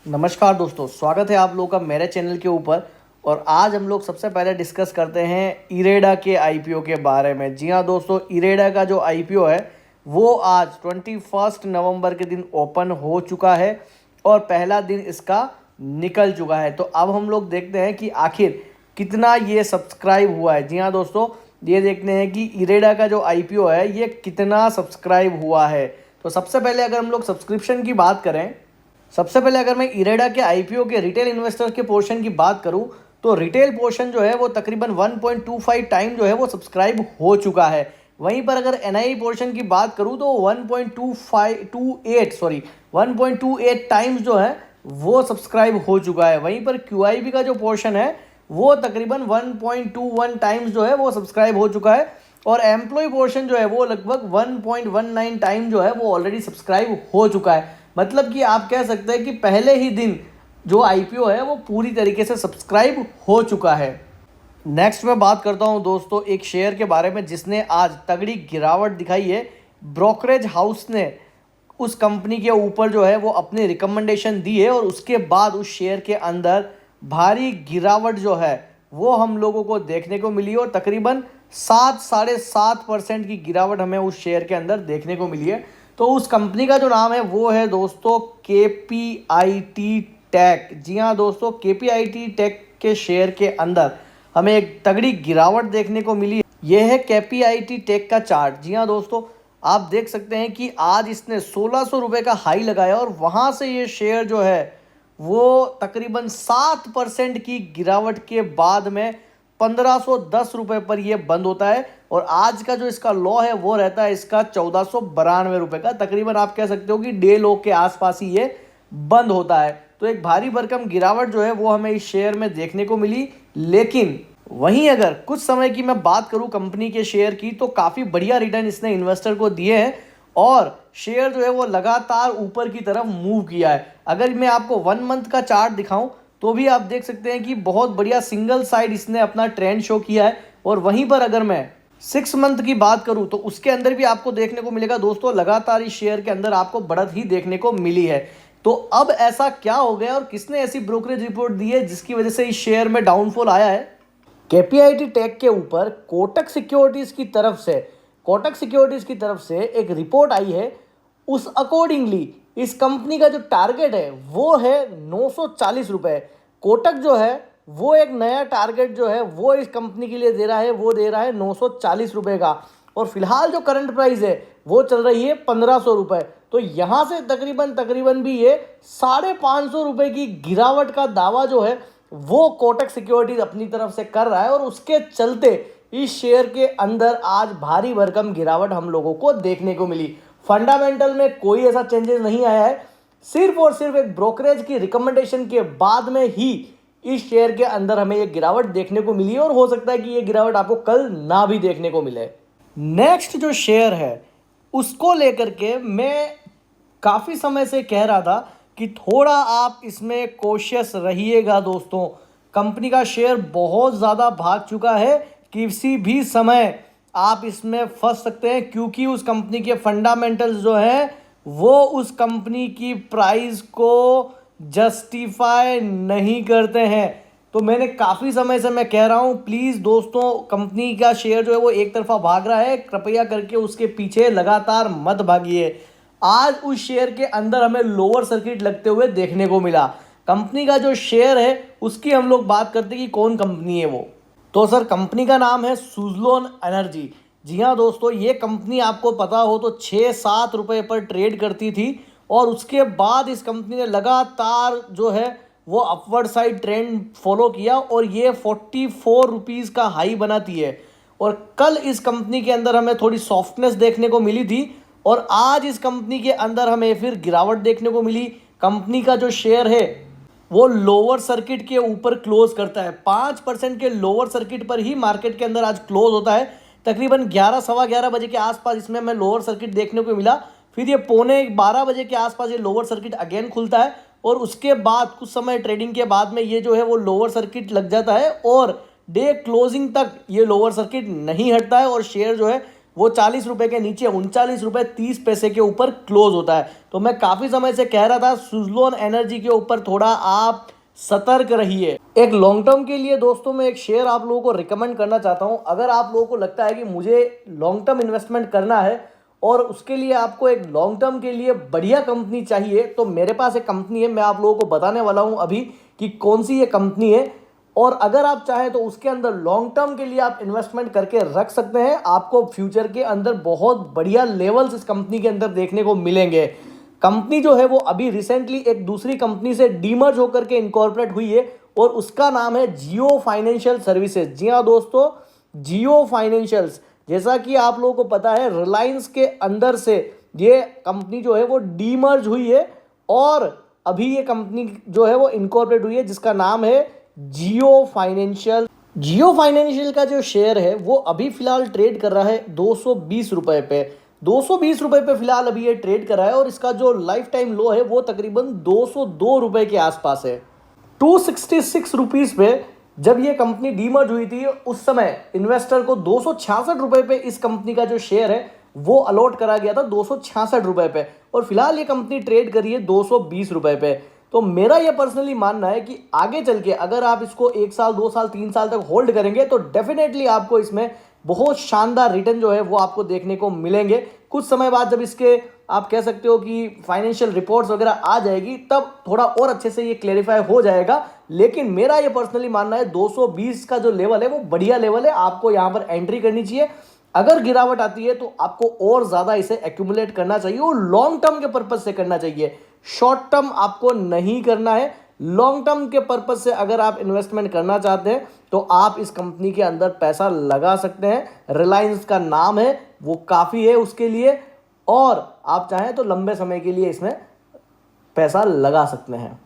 नमस्कार दोस्तों, स्वागत है आप लोगों का मेरे चैनल के ऊपर। और आज हम लोग सबसे पहले डिस्कस करते हैं इरेडा के आईपीओ के बारे में। जी हाँ दोस्तों, इरेडा का जो आईपीओ है वो आज 21 नवंबर के दिन ओपन हो चुका है और पहला दिन इसका निकल चुका है। तो अब हम लोग देखते हैं कि आखिर कितना ये सब्सक्राइब हुआ है। जी हाँ दोस्तों, ये देखते हैं कि इरेडा का जो आईपीओ है ये कितना सब्सक्राइब हुआ है। तो सबसे पहले अगर हम लोग सब्सक्रिप्शन की बात करें, सबसे पहले अगर मैं इरेडा के आईपीओ के रिटेल इन्वेस्टर के पोर्शन की बात करूं तो रिटेल पोर्शन जो है वो तकरीबन 1.25 टाइम जो है वो सब्सक्राइब हो चुका है। वहीं पर अगर एनआई पोर्शन की बात करूं तो 1.28 टाइम्स जो है वो सब्सक्राइब हो चुका है। वहीं पर क्यूआईबी का जो पोर्शन है वो तकरीबन 1.21 टाइम्स जो है वो सब्सक्राइब हो चुका है और एम्प्लॉय पोर्शन जो है वो लगभग 1.19 टाइम जो है वो ऑलरेडी सब्सक्राइब हो चुका है। मतलब कि आप कह सकते हैं कि पहले ही दिन जो आईपीओ है वो पूरी तरीके से सब्सक्राइब हो चुका है। नेक्स्ट मैं बात करता हूं दोस्तों एक शेयर के बारे में जिसने आज तगड़ी गिरावट दिखाई है। ब्रोकरेज हाउस ने उस कंपनी के ऊपर जो है वो अपनी रिकमेंडेशन दी है और उसके बाद उस शेयर के अंदर भारी गिरावट जो है वो हम लोगों को देखने को मिली और तकरीबन 7-7.5% की गिरावट हमें उस शेयर के अंदर देखने को मिली है। तो उस कंपनी का जो नाम है वो है दोस्तों केपीआईटी टेक। जी हाँ दोस्तों, केपीआईटी टेक के शेयर के अंदर हमें एक तगड़ी गिरावट देखने को मिली। यह है केपीआईटी टेक का चार्ट। जी हाँ दोस्तों, आप देख सकते हैं कि आज इसने 1600 रुपये का हाई लगाया और वहाँ से ये शेयर जो है वो तकरीबन 7% की गिरावट के बाद में 1510 रुपये पर ये बंद होता है और आज का जो इसका लॉ है वो रहता है इसका 1492 रुपये का। तकरीबन आप कह सकते हो कि डे लो के आसपास ही ये बंद होता है। तो एक भारी भरकम गिरावट जो है वो हमें इस शेयर में देखने को मिली। लेकिन वहीं अगर कुछ समय की मैं बात करूं कंपनी के शेयर की तो काफ़ी बढ़िया रिटर्न इसने इन्वेस्टर को दिए हैं और शेयर जो है वो लगातार ऊपर की तरफ मूव किया है। अगर मैं आपको 1 मंथ का चार्ट दिखाऊं तो भी आप देख सकते हैं कि बहुत बढ़िया सिंगल साइड इसने अपना ट्रेंड शो किया है। और वहीं पर अगर मैं 6 मंथ की बात करूं तो उसके अंदर भी आपको देखने को मिलेगा दोस्तों लगातार इस शेयर के अंदर आपको बढ़त ही देखने को मिली है। तो अब ऐसा क्या हो गया और किसने ऐसी ब्रोकरेज रिपोर्ट दी है जिसकी वजह से इस शेयर में डाउनफॉल आया है? केपीआईटी टेक के ऊपर कोटक सिक्योरिटीज की तरफ से एक रिपोर्ट आई है। उस अकॉर्डिंगली इस कंपनी का जो टारगेट है वो है 940 रुपये। कोटक जो है वो एक नया टारगेट जो है वो इस कंपनी के लिए दे रहा है, वो दे रहा है 940 रुपये का और फिलहाल जो करंट प्राइस है वो चल रही है 1500 रुपये। तो यहाँ से तकरीबन भी ये 550 रुपये की गिरावट का दावा जो है वो कोटक सिक्योरिटीज अपनी तरफ से कर रहा है और उसके चलते इस शेयर के अंदर आज भारी भरकम गिरावट हम लोगों को देखने को मिली। फंडामेंटल में कोई ऐसा चेंजेस नहीं आया है, सिर्फ और सिर्फ एक ब्रोकरेज की रिकमेंडेशन के बाद में ही इस शेयर के अंदर हमें ये गिरावट देखने को मिली और हो सकता है कि ये गिरावट आपको कल ना भी देखने को मिले। नेक्स्ट जो शेयर है उसको लेकर के मैं काफ़ी समय से कह रहा था कि थोड़ा आप इसमें कॉशियस रहिएगा दोस्तों। कंपनी का शेयर बहुत ज़्यादा भाग चुका है, किसी भी समय आप इसमें फंस सकते हैं क्योंकि उस कंपनी के फंडामेंटल्स जो हैं वो उस कंपनी की प्राइस को जस्टिफाई नहीं करते हैं। तो मैंने काफ़ी समय से मैं कह रहा हूँ प्लीज़ दोस्तों, कंपनी का शेयर जो है वो एक तरफा भाग रहा है, कृपया करके उसके पीछे लगातार मत भागिए। आज उस शेयर के अंदर हमें लोअर सर्किट लगते हुए देखने को मिला। कंपनी का जो शेयर है उसकी हम लोग बात करते हैं कि कौन कंपनी है वो। तो सर कंपनी का नाम है सुज़लोन एनर्जी। जी हाँ दोस्तों, ये कंपनी आपको पता हो तो 6-7 रुपये पर ट्रेड करती थी और उसके बाद इस कंपनी ने लगातार जो है वो अपवर्ड साइड ट्रेंड फॉलो किया और ये 44 रुपीज़ का हाई बनाती है। और कल इस कंपनी के अंदर हमें थोड़ी सॉफ्टनेस देखने को मिली थी और आज इस कंपनी के अंदर हमें फिर गिरावट देखने को मिली। कंपनी का जो शेयर है वो लोअर सर्किट के ऊपर क्लोज करता है, 5% के लोअर सर्किट पर ही मार्केट के अंदर आज क्लोज होता है। तकरीबन 11-11:15 बजे के आसपास इसमें हमें लोअर सर्किट देखने को मिला, फिर ये 11:45 बजे के आसपास ये लोअर सर्किट अगेन खुलता है और उसके बाद कुछ समय ट्रेडिंग के बाद में ये जो है वो लोअर सर्किट लग जाता है और डे क्लोजिंग तक ये लोअर सर्किट नहीं हटता है और शेयर जो है वो 40 रुपए के नीचे 39 रुपए 30 पैसे के ऊपर क्लोज होता है। तो मैं काफ़ी समय से कह रहा था सुज़लोन एनर्जी के ऊपर थोड़ा आप सतर्क रहिए। एक लॉन्ग टर्म के लिए दोस्तों मैं एक शेयर आप लोगों को रिकमेंड करना चाहता हूं। अगर आप लोगों को लगता है कि मुझे लॉन्ग टर्म इन्वेस्टमेंट करना है और उसके लिए आपको एक लॉन्ग टर्म के लिए बढ़िया कंपनी चाहिए, तो मेरे पास एक कंपनी है, मैं आप लोगों को बताने वाला हूं अभी कि कौन सी ये कंपनी है। और अगर आप चाहें तो उसके अंदर लॉन्ग टर्म के लिए आप इन्वेस्टमेंट करके रख सकते हैं। आपको फ्यूचर के अंदर बहुत बढ़िया लेवल्स इस कंपनी के अंदर देखने को मिलेंगे। कंपनी जो है वो अभी रिसेंटली एक दूसरी कंपनी से डीमर्ज होकर के इनकॉर्पोरेट हुई है और उसका नाम है जियो फाइनेंशियल सर्विसेज। जी हाँ दोस्तों, जियो फाइनेंशियल्स। जैसा कि आप लोगों को पता है रिलायंस के अंदर से ये कंपनी जो है वो डीमर्ज हुई है और अभी ये कंपनी जो है वो इनकॉर्पोरेट हुई है जिसका नाम है जियो फाइनेंशियल। जियो फाइनेंशियल का जो शेयर है वो अभी फिलहाल ट्रेड कर रहा है 220 रुपए पे। 220 रुपए पे फिलहाल अभी ये ट्रेड कर रहा है और इसका जो लाइफ टाइम लो है वो तकरीबन 202 रुपए के आसपास है। 266 रुपीज पे जब ये कंपनी डीमर्ज हुई थी उस समय इन्वेस्टर को 266 रुपए पे इस कंपनी का जो शेयर है वो अलॉट करा गया था 266 रुपए पे और फिलहाल ये कंपनी ट्रेड करी है 220 रुपए पे। तो मेरा ये पर्सनली मानना है कि आगे चल के अगर आप इसको 1 साल 2 साल 3 साल तक होल्ड करेंगे तो डेफिनेटली आपको इसमें बहुत शानदार रिटर्न जो है वो आपको देखने को मिलेंगे। कुछ समय बाद जब इसके आप कह सकते हो कि फाइनेंशियल रिपोर्ट्स वगैरह आ जाएगी तब थोड़ा और अच्छे से ये क्लेरिफाई हो जाएगा। लेकिन मेरा ये पर्सनली मानना है 220 का जो लेवल है वो बढ़िया लेवल है, आपको यहाँ पर एंट्री करनी चाहिए। अगर गिरावट आती है तो आपको और ज़्यादा इसे एक्यूमुलेट करना चाहिए और लॉन्ग टर्म के पर्पज से करना चाहिए, शॉर्ट टर्म आपको नहीं करना है। लॉन्ग टर्म के पर्पज से अगर आप इन्वेस्टमेंट करना चाहते हैं तो आप इस कंपनी के अंदर पैसा लगा सकते हैं। रिलायंस का नाम है, वो काफ़ी है उसके लिए और आप चाहें तो लंबे समय के लिए इसमें पैसा लगा सकते हैं।